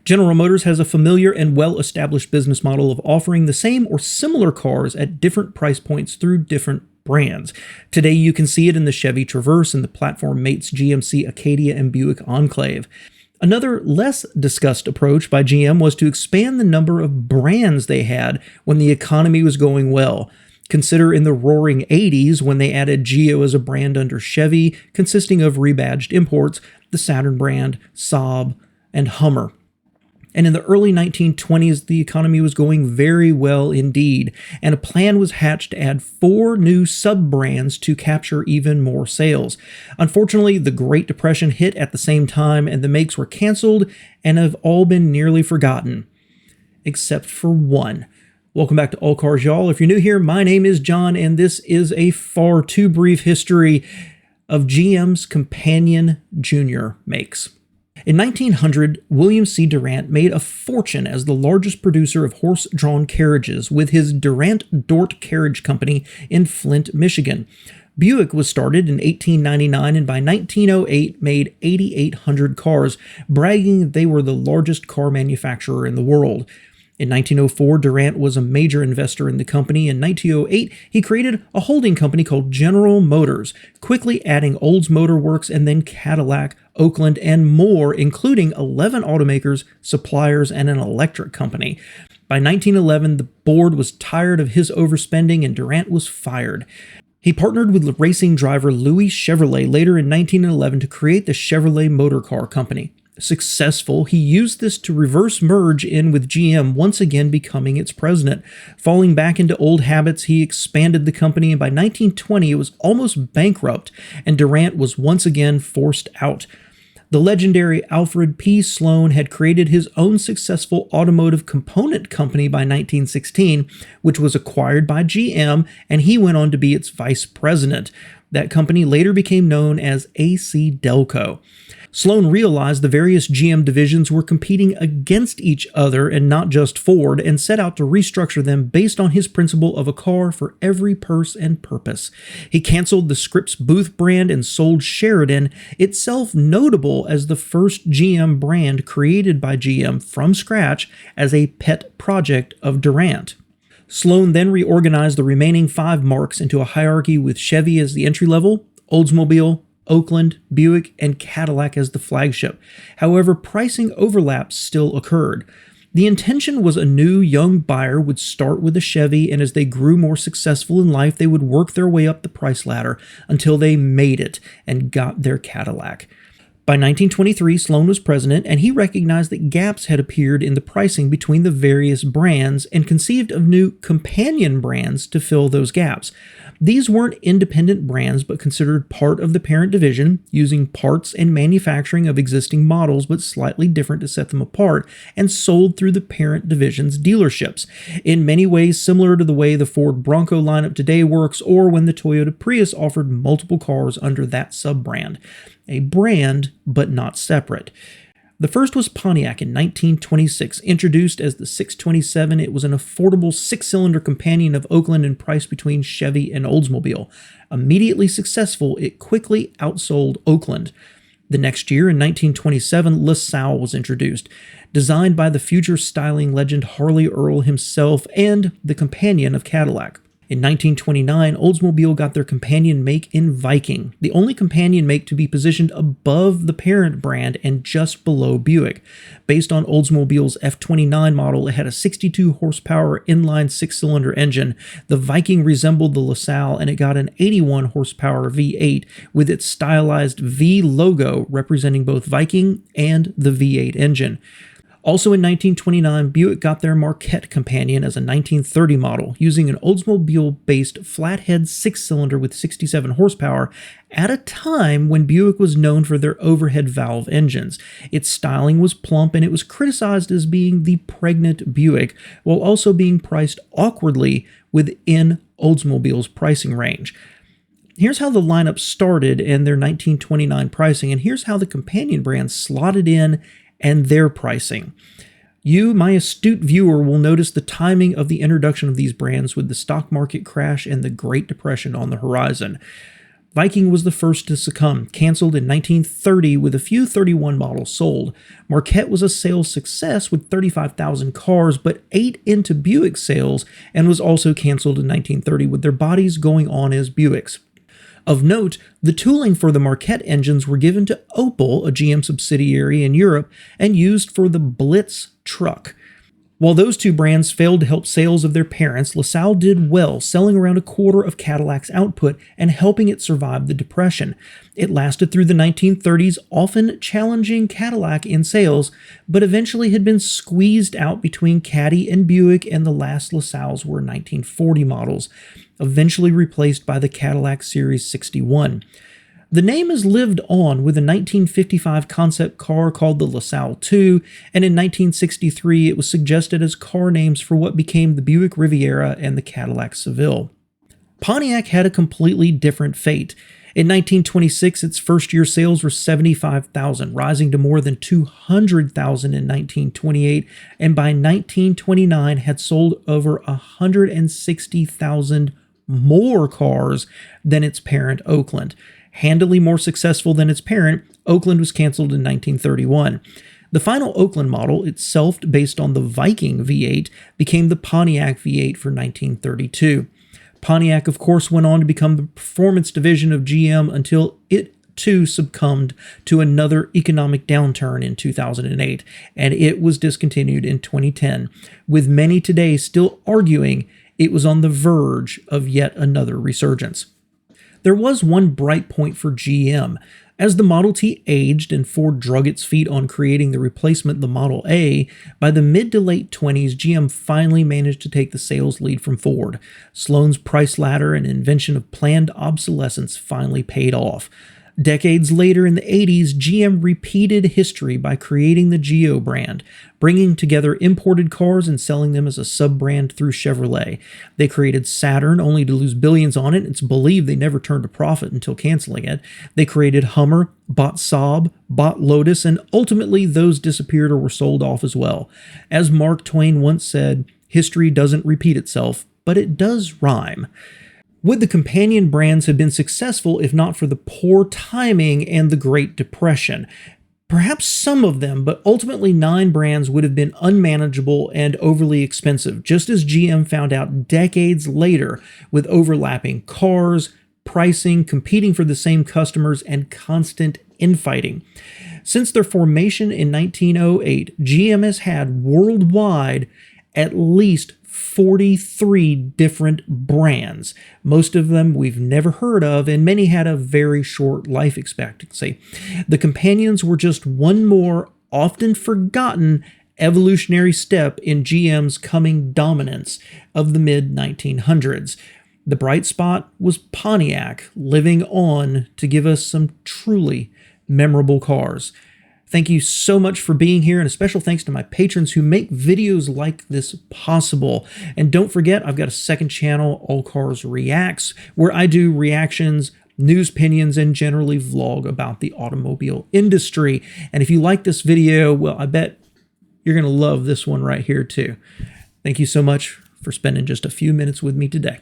General Motors has a familiar and well-established business model of offering the same or similar cars at different price points through different brands. Today you can see it in the Chevy Traverse and the platform mates GMC Acadia and Buick Enclave. Another less discussed approach by GM was to expand the number of brands they had when the economy was going well. Consider in the roaring 80s when they added Geo as a brand under Chevy, consisting of rebadged imports, the Saturn brand, Saab, and Hummer. And in the early 1920s, the economy was going very well indeed, and a plan was hatched to add 4 new sub-brands to capture even more sales. Unfortunately, the Great Depression hit at the same time, and the makes were canceled and have all been nearly forgotten. Except for one. Welcome back to All Cars Y'all. If you're new here, my name is John, and this is a far too brief history of GM's companion junior makes. In 1900, William C. Durant made a fortune as the largest producer of horse-drawn carriages with his Durant Dort Carriage Company in Flint, Michigan. Buick was started in 1899 and by 1908 made 8,800 cars, bragging they were the largest car manufacturer in the world. In 1904, Durant was a major investor in the company. In 1908, he created a holding company called General Motors, quickly adding Oldsmobile Works and then Cadillac, Oakland, and more, including 11 automakers, suppliers, and an electric company. By 1911, the board was tired of his overspending and Durant was fired. He partnered with racing driver Louis Chevrolet later in 1911 to create the Chevrolet Motor Car Company. Successful, he used this to reverse merge in with GM, once again becoming its president. Falling back into old habits, he expanded the company, and by 1920 it was almost bankrupt, and Durant was once again forced out. The legendary Alfred P. Sloan had created his own successful automotive component company by 1916, which was acquired by GM, and he went on to be its vice president. That company later became known as AC Delco. Sloan realized the various GM divisions were competing against each other and not just Ford, and set out to restructure them based on his principle of a car for every purse and purpose. He canceled the Scripps Booth brand and sold Sheridan, itself notable as the first GM brand created by GM from scratch as a pet project of Durant. Sloan then reorganized the remaining 5 marques into a hierarchy with Chevy as the entry level, Oldsmobile, Oakland, Buick, and Cadillac as the flagship. However, pricing overlaps still occurred. The intention was a new young buyer would start with a Chevy, and as they grew more successful in life, they would work their way up the price ladder until they made it and got their Cadillac. By 1923, Sloan was president, and he recognized that gaps had appeared in the pricing between the various brands and conceived of new companion brands to fill those gaps. These weren't independent brands, but considered part of the parent division, using parts and manufacturing of existing models, but slightly different to set them apart, and sold through the parent division's dealerships. In many ways similar to the way the Ford Bronco lineup today works, or when the Toyota Prius offered multiple cars under that sub-brand. A brand, but not separate. The first was Pontiac in 1926. Introduced as the 627, it was an affordable 6-cylinder companion of Oakland and priced between Chevy and Oldsmobile. Immediately successful, it quickly outsold Oakland. The next year, in 1927, LaSalle was introduced. Designed by the future styling legend Harley Earl himself and the companion of Cadillac. In 1929, Oldsmobile got their companion make in Viking, the only companion make to be positioned above the parent brand and just below Buick. Based on Oldsmobile's F29 model, it had a 62 horsepower inline 6-cylinder engine. The Viking resembled the LaSalle, and it got an 81 horsepower V8 with its stylized V logo representing both Viking and the V8 engine. Also in 1929, Buick got their Marquette companion as a 1930 model, using an Oldsmobile-based flathead 6-cylinder with 67 horsepower at a time when Buick was known for their overhead valve engines. Its styling was plump, and it was criticized as being the pregnant Buick, while also being priced awkwardly within Oldsmobile's pricing range. Here's how the lineup started and their 1929 pricing, and here's how the companion brands slotted in and their pricing. You, my astute viewer, will notice the timing of the introduction of these brands with the stock market crash and the Great Depression on the horizon. Viking was the first to succumb, canceled in 1930 with a few 31 models sold. Marquette was a sales success with 35,000 cars, but ate into Buick sales and was also canceled in 1930 with their bodies going on as Buicks. Of note, the tooling for the Marquette engines were given to Opel, a GM subsidiary in Europe, and used for the Blitz truck. While those two brands failed to help sales of their parents, LaSalle did well, selling around a quarter of Cadillac's output and helping it survive the Depression. It lasted through the 1930s, often challenging Cadillac in sales, but eventually had been squeezed out between Caddy and Buick, and the last LaSalles were 1940 models, eventually replaced by the Cadillac Series 61. The name has lived on with a 1955 concept car called the LaSalle II, and in 1963 it was suggested as car names for what became the Buick Riviera and the Cadillac Seville. Pontiac had a completely different fate. In 1926, its first-year sales were 75,000, rising to more than 200,000 in 1928, and by 1929 had sold over 160,000 more cars than its parent Oakland. Handily more successful than its parent, Oakland was canceled in 1931. The final Oakland model, itself based on the Viking V8, became the Pontiac V8 for 1932. Pontiac, of course, went on to become the performance division of GM until it too succumbed to another economic downturn in 2008, and it was discontinued in 2010, with many today still arguing it was on the verge of yet another resurgence. There was one bright point for GM. As the Model T aged and Ford drug its feet on creating the replacement, the Model A, by the mid to late 20s, GM finally managed to take the sales lead from Ford. Sloan's price ladder and invention of planned obsolescence finally paid off. Decades later, in the 80s, GM repeated history by creating the Geo brand, bringing together imported cars and selling them as a sub-brand through Chevrolet. They created Saturn, only to lose billions on it. It's believed they never turned a profit until canceling it. They created Hummer, bought Saab, bought Lotus, and ultimately those disappeared or were sold off as well. As Mark Twain once said, history doesn't repeat itself, but it does rhyme. Would the companion brands have been successful if not for the poor timing and the Great Depression? Perhaps some of them, but ultimately 9 brands would have been unmanageable and overly expensive, just as GM found out decades later with overlapping cars, pricing, competing for the same customers, and constant infighting. Since their formation in 1908, GM has had worldwide at least 43 different brands. Most of them we've never heard of, and many had a very short life expectancy. The companions were just one more, often forgotten, evolutionary step in GM's coming dominance of the mid-1900s. The bright spot was Pontiac, living on to give us some truly memorable cars. Thank you so much for being here, and a special thanks to my patrons who make videos like this possible. And don't forget, I've got a second channel, All Cars Reacts, where I do reactions, news opinions, and generally vlog about the automobile industry. And if you like this video, well, I bet you're going to love this one right here too. Thank you so much for spending just a few minutes with me today.